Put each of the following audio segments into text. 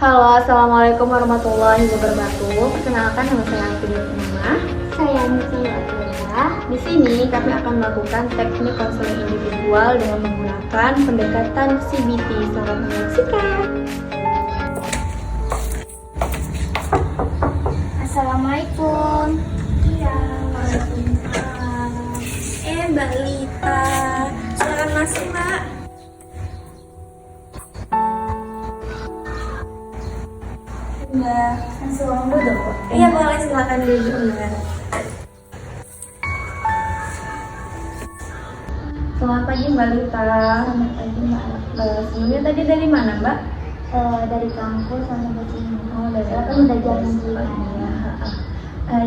Halo, assalamualaikum warahmatullahi wabarakatuh. Perkenalkan, nama saya Alfida Purnama. Saya Nisa Atila. Di sini kami akan melakukan teknik konseling individual dengan menggunakan pendekatan CBT. Selamat menyaksikan. Assalamualaikum. Iya, waalaikumsalam. Mbak Lita, silakan masuk, Mbak. Mbak, langsung uang dulu. Iya, boleh, silakan duduk, Mbak. Selamat pagi, Mbak Lita. Selamat pagi Mbak. Sebelumnya tadi dari mana, Mbak? Dari kampus sampai ke sini. Oh, dari Saya kan udah jalan dulu.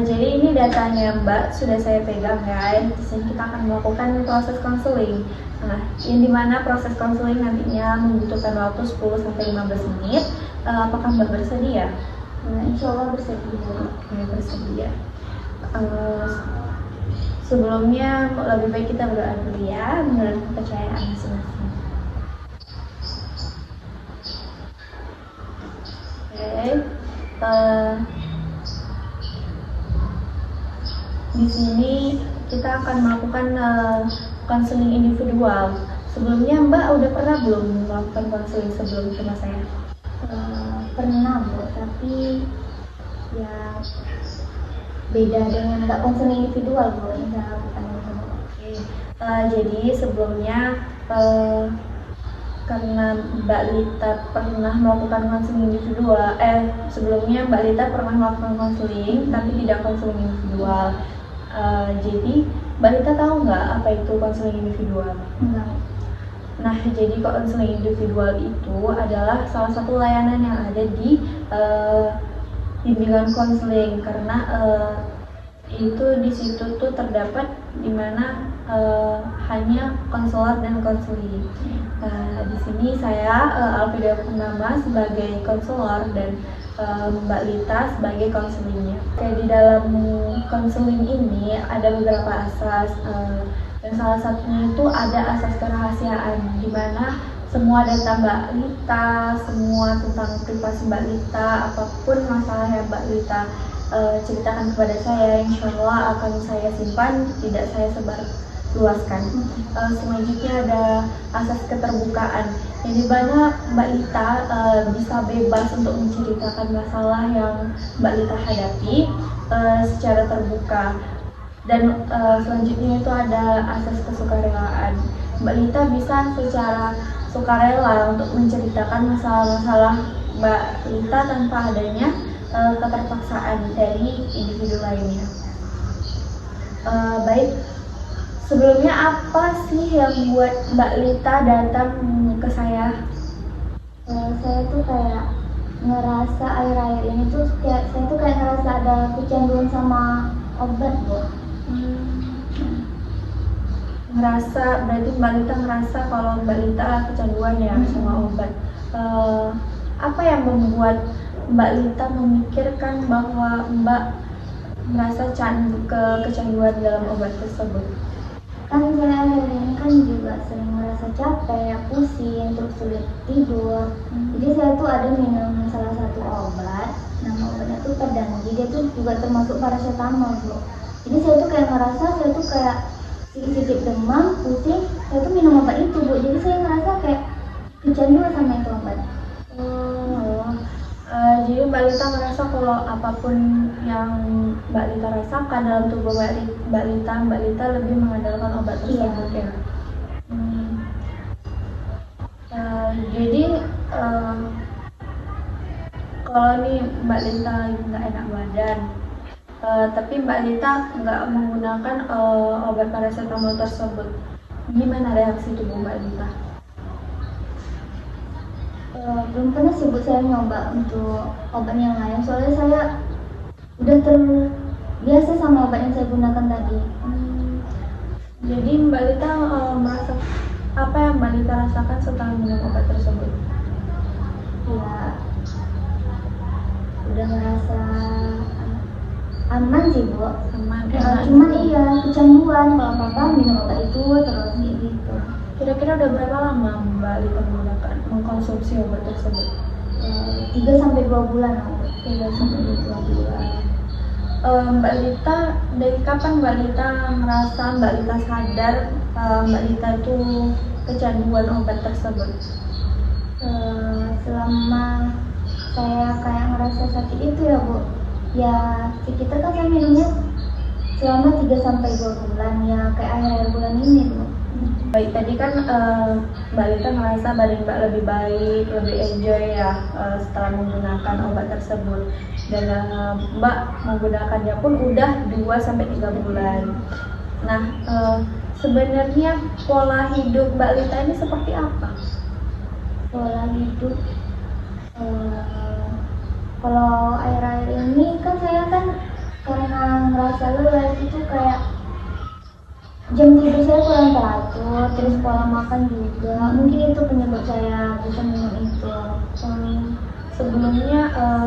Jadi ini datanya Mbak sudah saya pegang ya. Di sini kita akan melakukan proses konseling. Nah, yang dimana proses konseling nantinya membutuhkan waktu 10-15 menit. Apakah Mbak bersedia? Insya Allah bersedia. Oke, bersedia. Sebelumnya lebih baik kita berdoa dulu ya, menurut kepercayaan masing-masing. Oke. Di sini kita akan melakukan konseling individual. Sebelumnya Mbak udah pernah belum melakukan konseling sebelum sama saya? Pernah Bu, tapi ya beda dengan nggak konseling individual Bu. Ini bukan individual. Oke. Jadi sebelumnya karena Mbak Lita pernah melakukan konseling individual, sebelumnya Mbak Lita pernah melakukan konseling tapi tidak konseling individual. Jadi Mbak Lita tahu nggak apa itu konseling individual? Enggak. Nah, jadi konseling individual itu adalah salah satu layanan yang ada di bimbingan konseling, karena itu di situ tuh terdapat di mana hanya konselor dan konseling. Di sini saya Alfida Purnama sebagai konselor dan Mbak Lita sebagai konselingnya. Di dalam konseling ini ada beberapa asas. Dan salah satunya itu ada asas kerahasiaan, di mana semua data Mbak Lita, semua tentang privasi Mbak Lita, apapun masalah yang Mbak Lita ceritakan kepada saya, insya Allah akan saya simpan, tidak saya sebar luaskan. Selanjutnya ada asas keterbukaan, yang di mana Mbak Lita bisa bebas untuk menceritakan masalah yang Mbak Lita hadapi secara terbuka. Dan selanjutnya itu ada asas kesukarelaan. Mbak Lita bisa secara sukarela untuk menceritakan masalah-masalah Mbak Lita tanpa adanya keterpaksaan dari individu lainnya. Baik, sebelumnya apa sih yang buat Mbak Lita datang ke saya? Saya tuh kayak ngerasa akhir-akhir ini tuh kayak saya tuh kayak ngerasa ada kecanduan sama obat Bu. Ngerasa, berarti Mbak Lita ngerasa kalau Mbak Lita kecanduan ya sama obat. Apa yang membuat Mbak Lita memikirkan bahwa Mbak merasa kecanduan dalam obat tersebut? Kan saya akhir ini kan juga sering merasa capek, pusing, terus sulit tidur. Jadi saya tuh ada minum salah satu obat, nama obatnya tuh Pedangi. Dia tuh juga termasuk paracetamol Bu. Jadi saya tuh kayak ngerasa saya tuh kayak sedikit demam, pusing, saya tuh minum obat itu Bu. Jadi saya ngerasa kayak kecanduan sama itu obat. Jadi Mbak Lita merasa kalau apapun yang Mbak Lita rasakan dalam tubuh Mbak Lita lebih mengandalkan obat tersebut ya. Jadi kalau nih Mbak Lita lagi nggak enak badan, tapi Mbak Lita nggak menggunakan obat paracetamol tersebut, gimana reaksi tubuh Mbak Lita? Belum pernah sih Bu saya nyoba untuk obat yang lain, soalnya saya udah terbiasa sama obat yang saya gunakan tadi. Jadi Mbak Lita merasa apa yang Mbak Lita rasakan setelah minum obat tersebut? Ya udah ngerasa aman sih Bu. Aman. Cuman iya kecanduan kalau apa-apa minum obat itu terus gitu. Kira-kira udah berapa lama Mbak Lita mengkonsumsi obat tersebut? 3 sampai 2 bulan lah. 3 sampai 2 bulan. Mbak Lita, dari kapan Mbak Lita merasa Mbak Lita sadar Mbak Lita itu kecanduan obat tersebut? Selama saya kayak ngerasa sakit itu ya Bu, ya sekitar kan saya minumnya selama 3 sampai 2 bulan ya, kayak akhir bulan ini Bu. Baik, tadi kan Mbak Lita merasa badan Mbak lebih baik, lebih enjoy ya setelah menggunakan obat tersebut. Dan Mbak menggunakannya pun udah 2-3 bulan. Nah, sebenarnya pola hidup Mbak Lita ini seperti apa? Pola hidup, kalau akhir-akhir ini kan saya kan karena ngerasa lelah itu kayak jam tidur saya kurang teratur, terus pola makan juga, mungkin itu penyebab saya bisa minum itu. Sebelumnya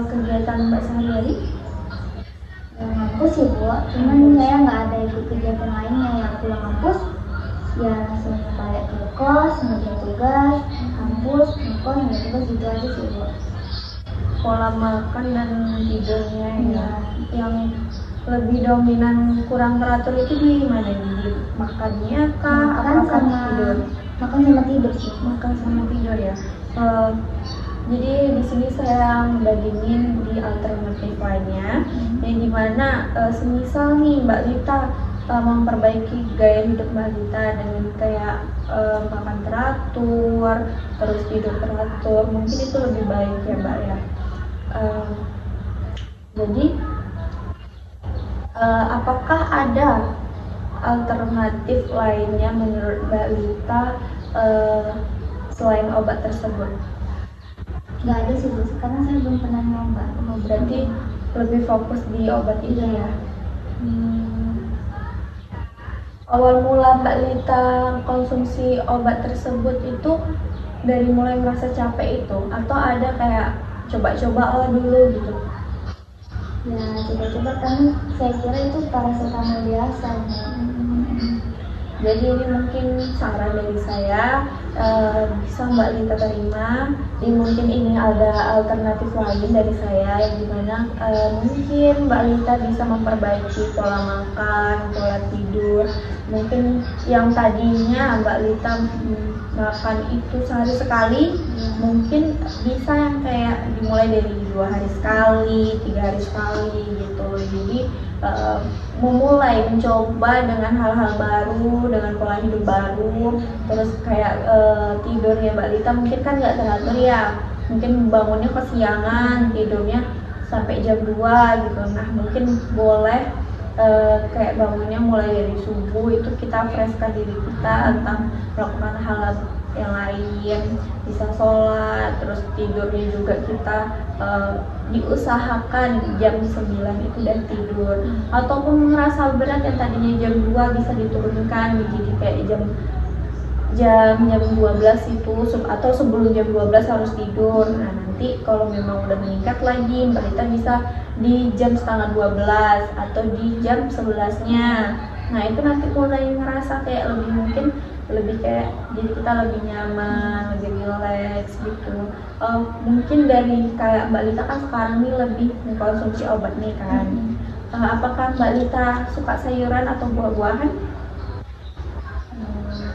kegiatan Mbak sehari-hari? Ngampus sih Bu, cuman saya nggak ada ikut kegiatan lainnya. Yang pulang ngampus ya langsung balik ke kos, ngerjain tugas, kampus, ngekos, ngerjain tugas, gitu aja sih Bu. Pola makan dan tidurnya ya, yang lebih dominan kurang teratur itu di mana? Di makannya kah? Makan Apakah sama tidur? Makan sama tidur sih. Makan sama tidur ya. Jadi di sini saya membandingin di alternatif lainnya, yang dimana semisal nih Mbak Lita memperbaiki gaya hidup Mbak Lita dengan kayak makan teratur, terus tidur teratur, mungkin itu lebih baik ya Mbak ya. Jadi apakah ada alternatif lainnya menurut Mbak Lita selain obat tersebut? Nggak ada sih Bu, karena saya belum pernah nyoba. Berarti lebih fokus di obat itu ya. Awal mula Mbak Lita konsumsi obat tersebut itu dari mulai merasa capek itu, atau ada kayak coba-coba dulu gitu? Ya coba-coba kan, saya kira itu paracetamol biasa. Jadi ini mungkin saran dari saya, bisa Mbak Lita terima. Mungkin ini ada alternatif lain dari saya, yang dimana mungkin Mbak Lita bisa memperbaiki pola makan, pola tidur. Mungkin yang tadinya Mbak Lita makan itu sehari sekali, mungkin bisa yang kayak dimulai dari 2 hari sekali, 3 hari sekali gitu. Jadi memulai mencoba dengan hal-hal baru, dengan pola hidup baru. Terus kayak tidurnya Mbak Lita mungkin kan nggak teratur ya, mungkin bangunnya kesiangan, tidurnya sampai jam 2 gitu. Nah mungkin boleh kayak bangunnya mulai dari subuh, itu kita freshkan diri kita tentang melakukan hal yang lain, bisa sholat, terus tidurnya juga kita diusahakan jam 9 itu udah tidur. Ataupun merasa berat yang tadinya jam 2 bisa diturunkan jadi kayak jam 12 itu, atau sebelum jam 12 harus tidur. Nah nanti kalau memang udah meningkat lagi, Mbak Lita bisa di jam setengah 12 atau di jam 11-nya. Nah itu nanti mulai ngerasa kayak lebih kayak jadi kita lebih nyaman, lebih relax gitu. Mungkin dari kayak Mbak Lita kan sekarang nih lebih mengkonsumsi obat nih kan. Apakah Mbak Lita suka sayuran atau buah-buahan?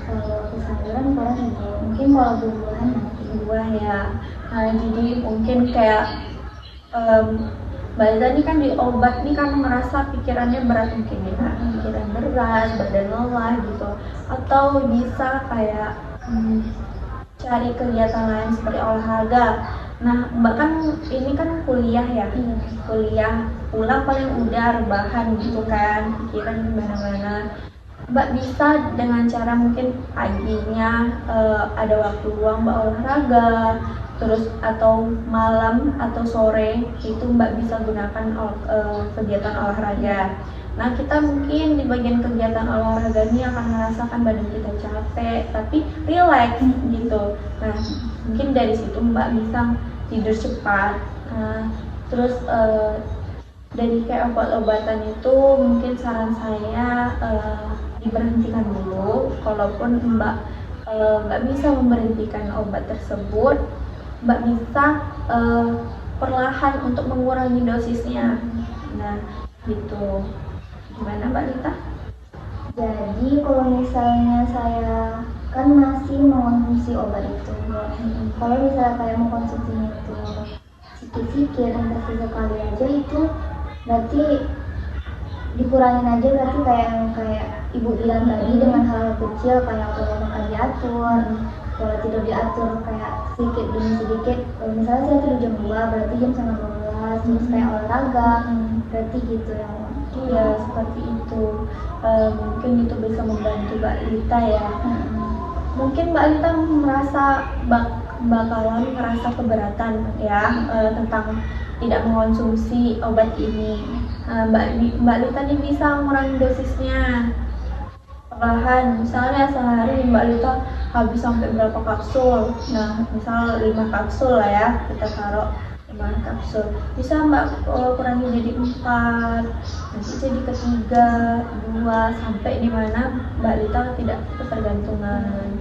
Kalau ke sayuran kurang ibu, mungkin kalau buah-buahan nanti. Buah ya. Nah jadi mungkin kayak Mbak Lita ini kan di obat nih kan merasa pikirannya berat mungkin ya, pikiran berat, badan lelah gitu. Atau bisa kayak cari kegiatan lain seperti olahraga. Nah Mbak kan ini kan kuliah ya, kuliah pulang paling udah rebahan gitu kan, pikiran gimana-mana. Mbak bisa dengan cara mungkin paginya ada waktu luang Mbak olahraga, terus atau malam atau sore itu Mbak bisa gunakan kegiatan olahraga. Nah kita mungkin di bagian kegiatan olahraga ini akan merasakan badan kita capek tapi relax gitu. Nah mungkin dari situ Mbak bisa tidur cepat. Terus dari kayak obat-obatan itu mungkin saran saya diberhentikan dulu. Kalaupun Mbak nggak bisa memberhentikan obat tersebut, Mbak bisa eh, perlahan untuk mengurangi dosisnya. Nah, gitu. Gimana Mbak Lita? Jadi kalau misalnya saya kan masih mengonsumsi obat itu, kalau misalnya kayak mengkonsumsinya itu sikit-sikit, entah sesekali aja, itu berarti dikurangin aja, berarti kayak ibu bilang tadi, dengan hal kecil kayak pola makan diatur, pola tidur diatur, kayak sedikit demi sedikit. Kalau misalnya saya tidur jam 2, berarti jam setengah 12, terus kayak olahraga, berarti gitu ya. Iya, seperti itu. Mungkin itu bisa membantu Mbak Lita ya. Mungkin Mbak Lita merasa bakalan merasa keberatan ya tentang tidak mengonsumsi obat ini. Mbak Lita nih bisa mengurangi dosisnya perlahan. Misalnya sehari Mbak Lita habis sampai berapa kapsul. Nah, misal 5 kapsul lah ya, kita taruh 5 kapsul. Bisa Mbak kurangi jadi 4, nanti jadi ketiga, 2, sampai di mana Mbak Lita tidak ketergantungan.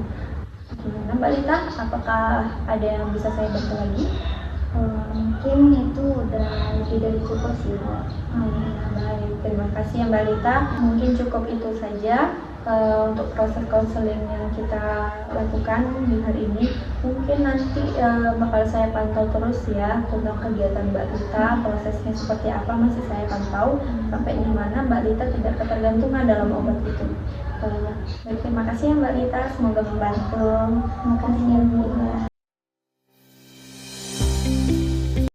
Gimana Mbak Lita? Apakah ada yang bisa saya bantu lagi? Mungkin itu udah lebih dari cukup sih, Mbak. Baik, terima kasih ya Mbak Lita. Mungkin cukup itu saja untuk proses konseling yang kita lakukan di hari ini. Mungkin nanti bakal saya pantau terus ya tentang kegiatan Mbak Lita, prosesnya seperti apa masih saya pantau sampai di mana Mbak Lita tidak ketergantungan dalam obat itu. Baik, terima kasih ya Mbak Lita, semoga membantu. Terima kasih ya, Bu.